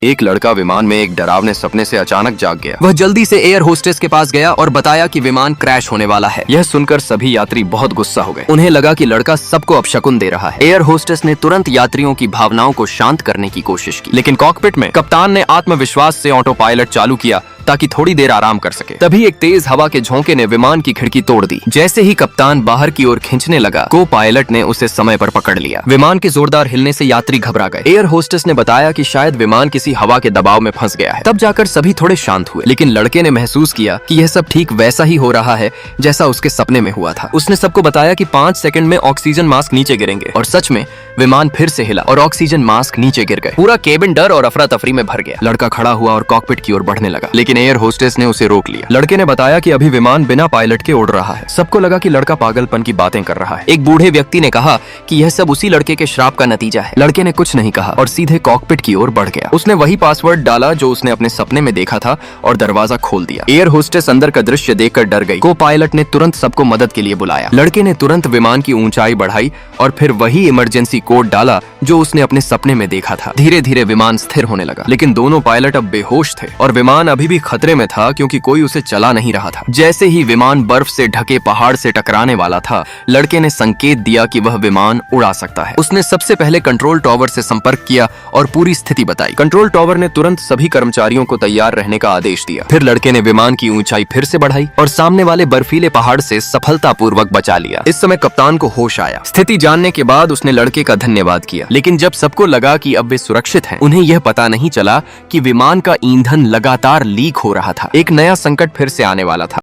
एक लड़का विमान में एक डरावने सपने से अचानक जाग गया। वह जल्दी से एयर होस्टेस के पास गया और बताया कि विमान क्रैश होने वाला है। यह सुनकर सभी यात्री बहुत गुस्सा हो गए। उन्हें लगा कि लड़का सबको अपशकुन दे रहा है। एयर होस्टेस ने तुरंत यात्रियों की भावनाओं को शांत करने की कोशिश की, लेकिन कॉकपिट में कप्तान ने आत्मविश्वास से ऑटो पायलट चालू किया ताकि थोड़ी देर आराम कर सके। तभी एक तेज हवा के झोंके ने विमान की खिड़की तोड़ दी। जैसे ही कप्तान बाहर की ओर खींचने लगा, को पायलट ने उसे समय पर पकड़ लिया। विमान के जोरदार हिलने से यात्री घबरा गए। एयर होस्टेस ने बताया कि शायद विमान किसी हवा के दबाव में फंस गया है। तब जाकर सभी थोड़े शांत हुए, लेकिन लड़के ने महसूस किया कि यह सब ठीक वैसा ही हो रहा है जैसा उसके सपने में हुआ था। उसने सबको बताया कि 5 सेकंड में ऑक्सीजन मास्क नीचे गिरेंगे, और सच में विमान फिर से हिला और ऑक्सीजन मास्क नीचे गिर गए। पूरा केबिन डर और अफरा तफरी में भर गया। लड़का खड़ा हुआ और कॉकपिट की ओर बढ़ने लगा, लेकिन एयर होस्टेस ने उसे रोक लिया। लड़के ने बताया कि अभी विमान बिना पायलट के उड़ रहा है। सबको लगा कि लड़का पागलपन की बातें कर रहा है। एक बूढ़े व्यक्ति ने कहा कि यह सब उसी लड़के के श्राप का नतीजा है। लड़के ने कुछ नहीं कहा और सीधे कॉकपिट की ओर बढ़ गया। उसने वही पासवर्ड डाला जो उसने अपने सपने में देखा था और दरवाजा खोल दिया। एयर होस्टेस अंदर का दृश्य देखकर डर गई। को पायलट ने तुरंत सबको मदद के लिए बुलाया। लड़के ने तुरंत विमान की ऊंचाई बढ़ाई और फिर वही इमरजेंसी कोड डाला जो उसने अपने सपने में देखा था। धीरे धीरे विमान स्थिर होने लगा, लेकिन दोनों पायलट अब बेहोश थे और विमान अभी भी खतरे में था क्योंकि कोई उसे चला नहीं रहा था। जैसे ही विमान बर्फ से ढके पहाड़ से टकराने वाला था, लड़के ने संकेत दिया कि वह विमान उड़ा सकता है। उसने सबसे पहले कंट्रोल टावर से संपर्क किया और पूरी स्थिति बताई। कंट्रोल टावर ने तुरंत सभी कर्मचारियों को तैयार रहने का आदेश दिया। फिर लड़के ने विमान की ऊंचाई फिर से बढ़ाई और सामने वाले बर्फीले पहाड़ से सफलतापूर्वक बचा लिया। इस समय कप्तान को होश आया। स्थिति जानने के बाद उसने लड़के का धन्यवाद किया, लेकिन जब सबको लगा कि अब वे सुरक्षित हैं, उन्हें यह पता नहीं चला कि विमान का ईंधन लगातार लीक हो रहा था। एक नया संकट फिर से आने वाला था।